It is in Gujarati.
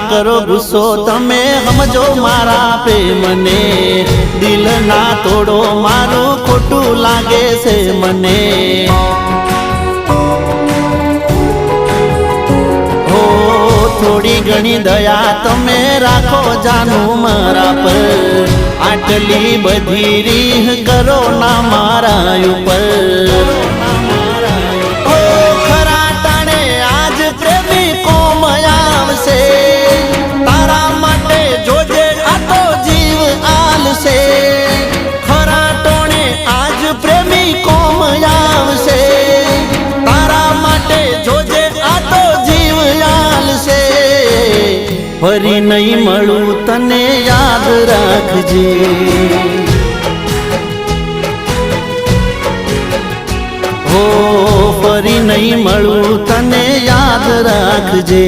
કરો ગુસ્સો તમે સમજો મારા પ્રેમને, દિલ ના તોડો મારું ખોટું લાગે છે મને। હો થોડી ઘણી દયા તમે રાખો જાનું મારા પર, આટલી બધી રીહ કરો ના મારા ઉપર। તારા માટે જોજે આ તો જીવ આલશે, ખરા ટોણે આજ પ્રેમી કોમ આવશે। તારા માટે જોજે આ તો જીવ આલશે, ફરી નહીં મળું તને યાદ રાખજે। હો ફરી નહીં મળું તને યાદ રાખજે।